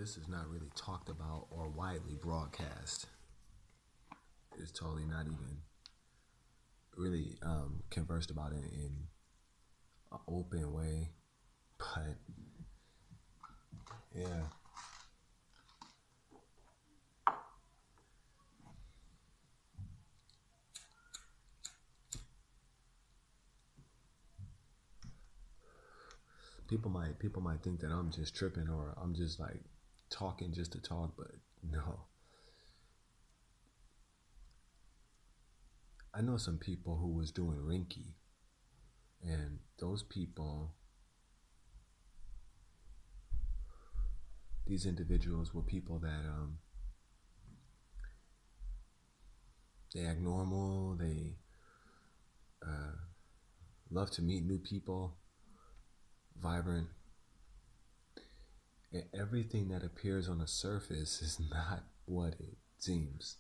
this is not really talked about or widely broadcast. It's totally not even really conversed about it in an open way. But yeah. People might think that I'm just tripping or I'm just like talking just to talk, but no. I know some people who was doing Rinky, and those people, these individuals were people that they act normal, they love to meet new people, vibrant, and everything that appears on the surface is not what it seems.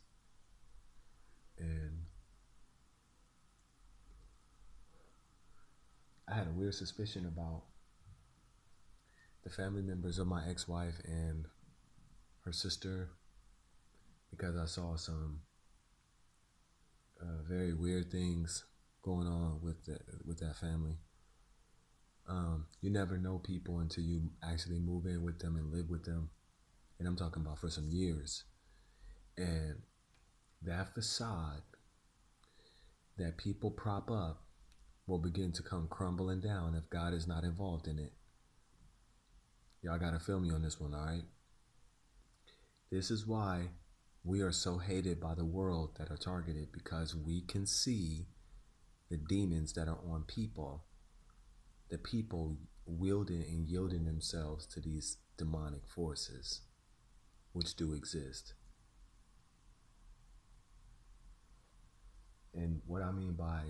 And I had a weird suspicion about the family members of my ex-wife and her sister because I saw some very weird things going on with that family. You never know people until you actually move in with them and live with them, and I'm talking about for some years. And that facade that people prop up will begin to come crumbling down if God is not involved in it. Y'all gotta feel me on this one, all right? This is why we are so hated by the world that are targeted, because we can see the demons that are on people, the people wielding and yielding themselves to these demonic forces, which do exist. And what I mean by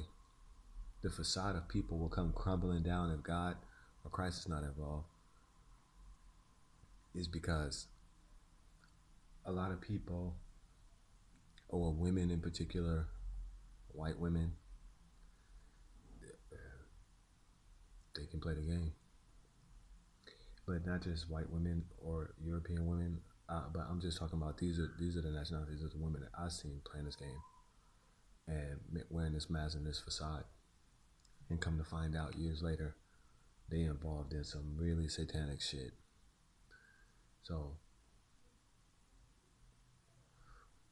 the facade of people will come crumbling down if God or Christ is not involved is because a lot of people, or women in particular, white women, they can play the game. But not just white women or European women, but I'm just talking about these are the nationalities of the women that I've seen playing this game and wearing this mask and this facade, and come to find out years later they involved in some really satanic shit. So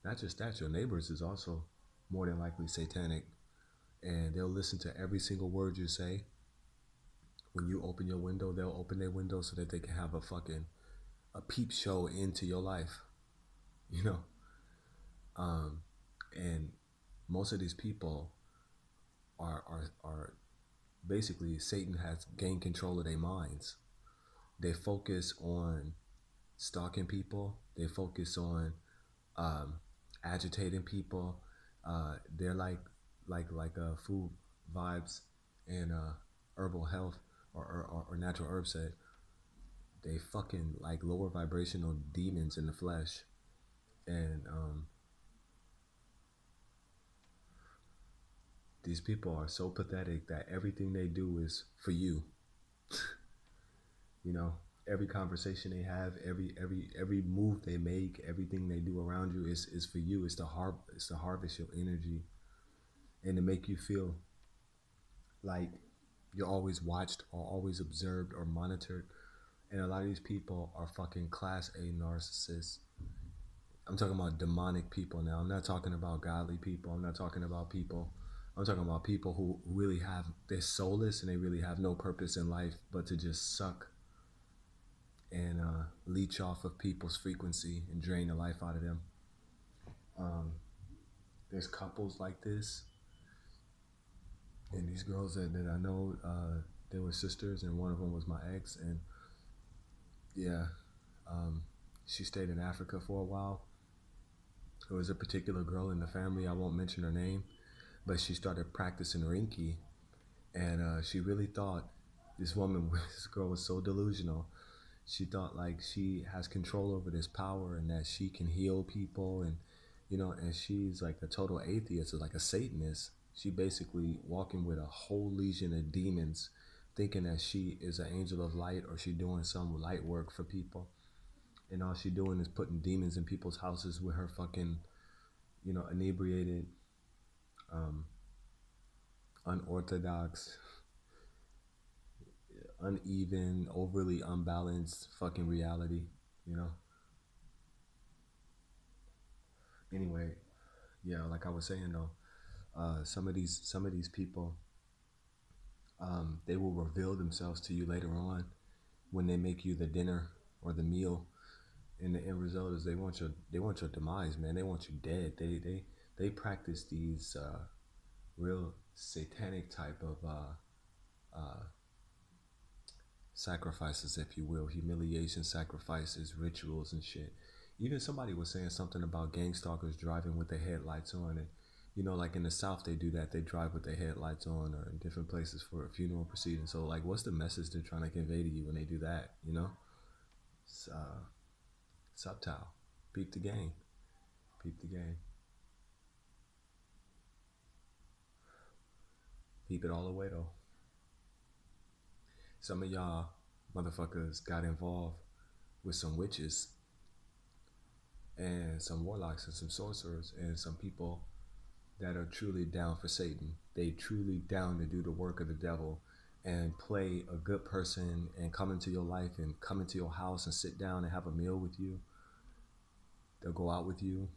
not just that, your neighbors is also more than likely satanic, and they'll listen to every single word you say. When you open your window, they'll open their window so that they can have a peep show into your life, you know. And most of these people are basically, Satan has gained control of their minds. They focus on stalking people. They focus on agitating people. They're like food vibes and herbal health or natural herbs said. They fucking like lower vibrational demons in the flesh, and these people are so pathetic that everything they do is for you. You know, every conversation they have, every move they make, everything they do around you is for you. It's to harvest your energy and to make you feel like you're always watched or always observed or monitored. And a lot of these people are fucking class A narcissists. I'm talking about demonic people now. I'm not talking about godly people. I'm talking about people who really have, they're soulless and they really have no purpose in life but to just suck and leech off of people's frequency and drain the life out of them. There's couples like this, and these girls that I know, they were sisters, and one of them was my ex, and yeah, she stayed in Africa for a while. There was a particular girl in the family, I won't mention her name, but she started practicing Reiki, and she really thought this girl was so delusional. She thought like she has control over this power and that she can heal people, and you know, and she's like a total atheist, or like a Satanist. She basically walking with a whole legion of demons, thinking that she is an angel of light or she doing some light work for people. and all she doing is putting demons in people's houses with her fucking, inebriated, um, unorthodox, uneven, overly unbalanced fucking reality, you know. Anyway, yeah, like I was saying though, some of these people, they will reveal themselves to you later on when they make you the dinner or the meal, and the end result is they want your demise, man. They want you dead. They practice these real satanic type of sacrifices, if you will, humiliation sacrifices, rituals and shit. Even somebody was saying something about gang stalkers driving with their headlights on, and like in the South they do that. They drive with their headlights on, or in different places for a funeral proceeding. So like, what's the message they're trying to convey to you when they do that? It's, subtile. Peep the game. Peep the game. Peep it all the way though. Some of y'all motherfuckers got involved with some witches and some warlocks and some sorcerers and some people that are truly down for Satan. They truly down to do the work of the devil and play a good person and come into your life and come into your house and sit down and have a meal with you. They'll go out with you.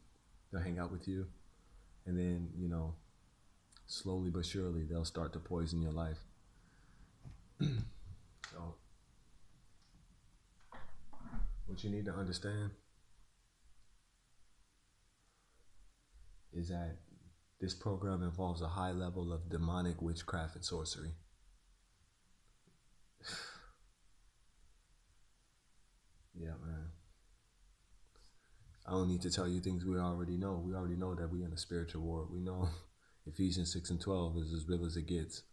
They'll hang out with you. And then, slowly but surely, they'll start to poison your life. So, what you need to understand is that this program involves a high level of demonic witchcraft and sorcery. Yeah, man. I don't need to tell you things we already know. We already know that we're in a spiritual war. We know Ephesians 6 and 12 is as real as it gets.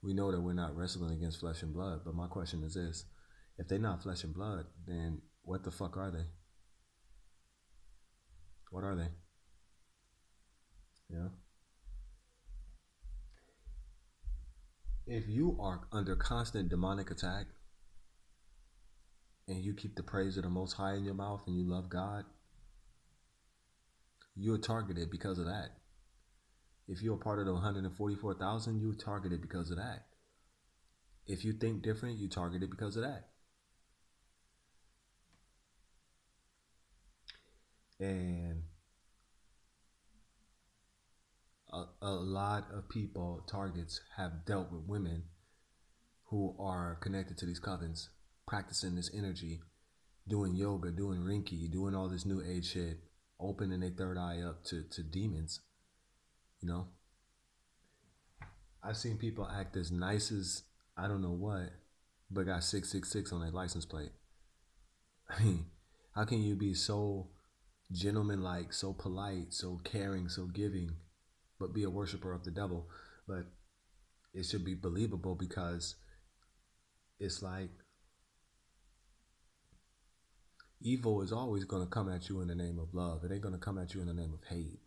We know that we're not wrestling against flesh and blood. But my question is this: if they're not flesh and blood, then what the fuck are they? What are they? Yeah. If you are under constant demonic attack and you keep the praise of the Most High in your mouth and you love God, you're targeted because of that. If you're a part of the 144,000, you're targeted because of that. If you think different, you're targeted because of that. And a lot of people, targets, have dealt with women who are connected to these covens, practicing this energy, doing yoga, doing Rinki, doing all this new age shit, opening their third eye up to demons. I've seen people act as nice as I don't know what, but got 666 on their license plate. I mean, how can you be so gentlemanlike, so polite, so caring, so giving, but be a worshiper of the devil? But it should be believable because it's like evil is always going to come at you in the name of love. It ain't going to come at you in the name of hate.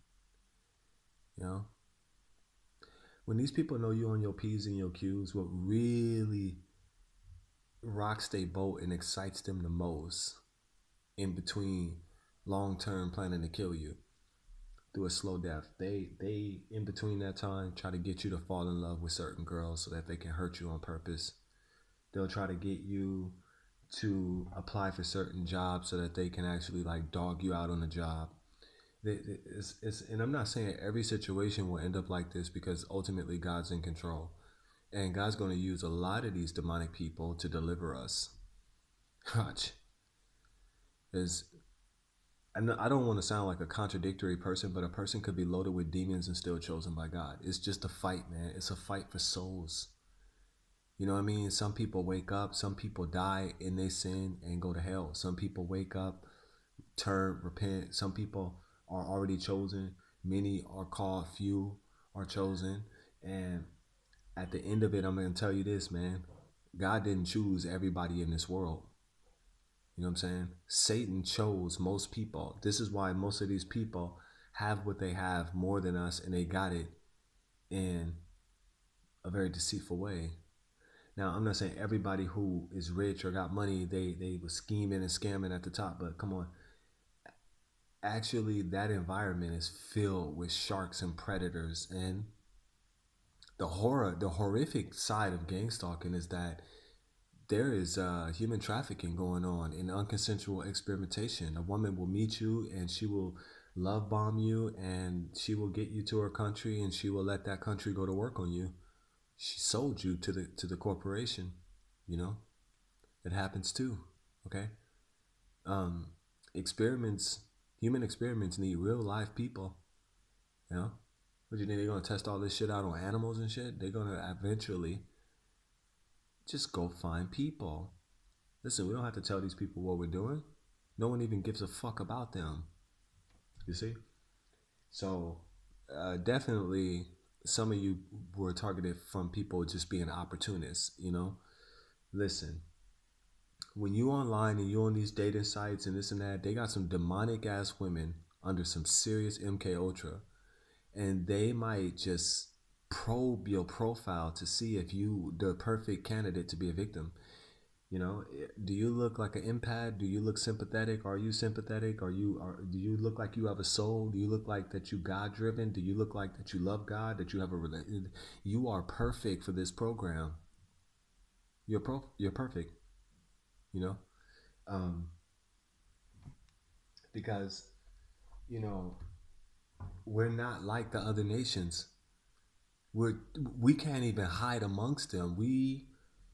When these people know you on your P's and your Q's, what really rocks their boat and excites them the most in between long-term planning to kill you through a slow death, they in between that time try to get you to fall in love with certain girls so that they can hurt you on purpose. They'll try to get you to apply for certain jobs so that they can actually like dog you out on the job. And I'm not saying every situation will end up like this, because ultimately God's in control. And God's going to use a lot of these demonic people to deliver us. Watch. I don't want to sound like a contradictory person, but a person could be loaded with demons and still chosen by God. It's just a fight, man. It's a fight for souls. You know what I mean? Some people wake up, some people die in their sin and go to hell. Some people wake up, turn, repent. Some people are already chosen. Many are called, few are chosen. And at the end of it, I'm going to tell you this, man. God didn't choose everybody in this world. You know what I'm saying? Satan chose most people. This is why most of these people have what they have more than us, and they got it in a very deceitful way. Now, I'm not saying everybody who is rich or got money, they was scheming and scamming at the top, but come on. Actually, that environment is filled with sharks and predators, and the horrific side of gang stalking is that there is human trafficking going on and unconsensual experimentation. A woman will meet you and she will love bomb you and she will get you to her country and she will let that country go to work on you. She sold you to the corporation. You know, it happens too. Okay, um, experiments, human experiments need real live people. You know, what do you think they're gonna test all this shit out on animals and shit? They're gonna eventually just go find people. Listen, we don't have to tell these people what we're doing. No one even gives a fuck about them. You see? So, definitely, some of you were targeted from people just being opportunists. You know, listen. When you online and you on these dating sites and this and that, they got some demonic ass women under some serious MK Ultra, and they might just probe your profile to see if you the perfect candidate to be a victim. You know, do you look like an empath? Do you look sympathetic? Are you sympathetic? Do you look like you have a soul? Do you look like that you God driven? Do you look like that you love God? That you have a religion? You are perfect for this program. You're perfect. You know, um, because you know we're not like the other nations. We're we can't even hide amongst them.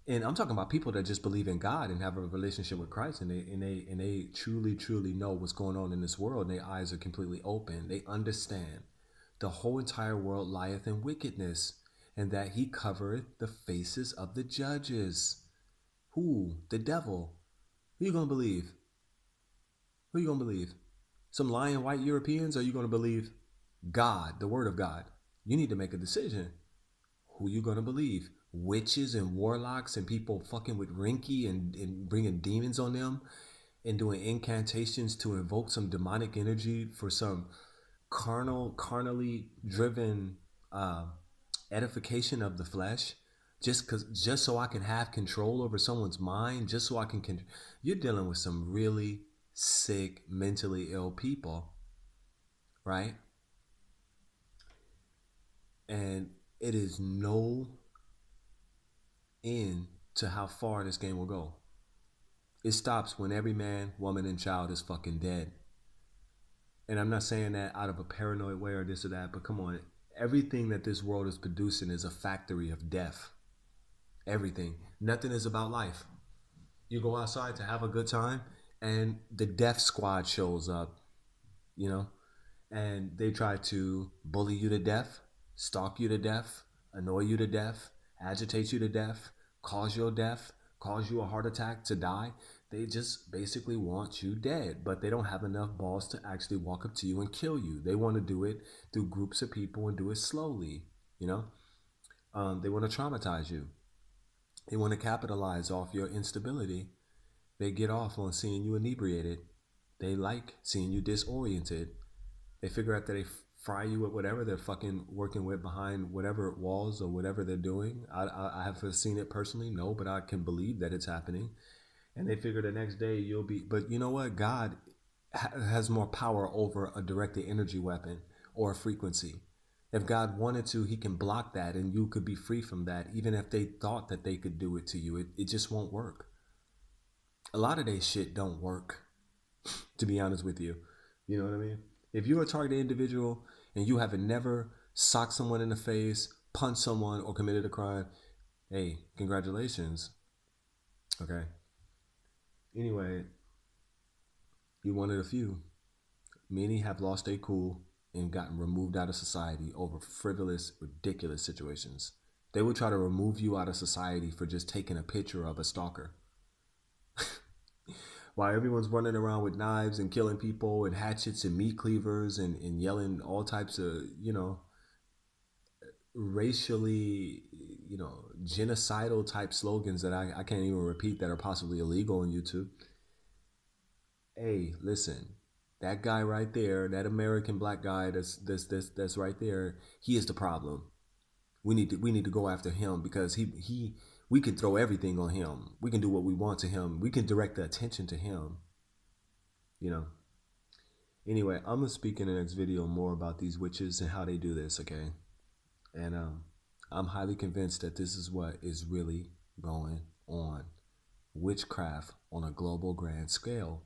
And I'm talking about people that just believe in God and have a relationship with Christ, and they truly know what's going on in this world. And their eyes are completely open. They understand the whole entire world lieth in wickedness, and that He covereth the faces of the judges. Who? The devil. Who you gonna believe? Who you gonna believe? Some lying white Europeans? Or are you gonna believe God, the Word of God? You need to make a decision. Who you gonna believe? Witches and warlocks and people fucking with Rinky and bringing demons on them and doing incantations to invoke some demonic energy for some carnally driven uh, edification of the flesh, just so I can have control over someone's mind, just so I can. You're dealing with some really sick, mentally ill people, right? And it is no end to how far this game will go. It stops when every man, woman, and child is fucking dead. And I'm not saying that out of a paranoid way or this or that, but come on. Everything that this world is producing is a factory of death. Everything. Nothing is about life. You go outside to have a good time, and the death squad shows up, you know, and they try to bully you to death, stalk you to death, annoy you to death, agitate you to death, cause your death, cause you a heart attack to die. They just basically want you dead, but they don't have enough balls to actually walk up to you and kill you. They want to do it through groups of people and do it slowly, you know? They want to traumatize you. They want to capitalize off your instability. They get off on seeing you inebriated. They like seeing you disoriented. They figure out that they fry you with whatever they're fucking working with behind whatever walls or whatever they're doing. I haven't seen it personally, no, but I can believe that it's happening. And they figure the next day you'll be. But you know what? God has more power over a directed energy weapon or a frequency. If God wanted to, He can block that and you could be free from that, even if they thought that they could do it to you. It just won't work. A lot of they shit don't work, to be honest with you. You know what I mean? If you're a targeted individual and you haven't never socked someone in the face, punched someone, or committed a crime, hey, congratulations. Okay. Anyway, you're one of the few. Many have lost their cool and gotten removed out of society over frivolous, ridiculous situations. They would try to remove you out of society for just taking a picture of a stalker. While everyone's running around with knives and killing people and hatchets and meat cleavers and yelling all types of, racially, genocidal type slogans that I can't even repeat that are possibly illegal on YouTube. Hey, listen, that guy right there, that American black guy that's right there, he is the problem. We need to go after him because he we can throw everything on him. We can do what we want to him. We can direct the attention to him. You know. Anyway, I'm gonna speak in the next video more about these witches and how they do this. Okay, and I'm highly convinced that this is what is really going on. Witchcraft on a global grand scale.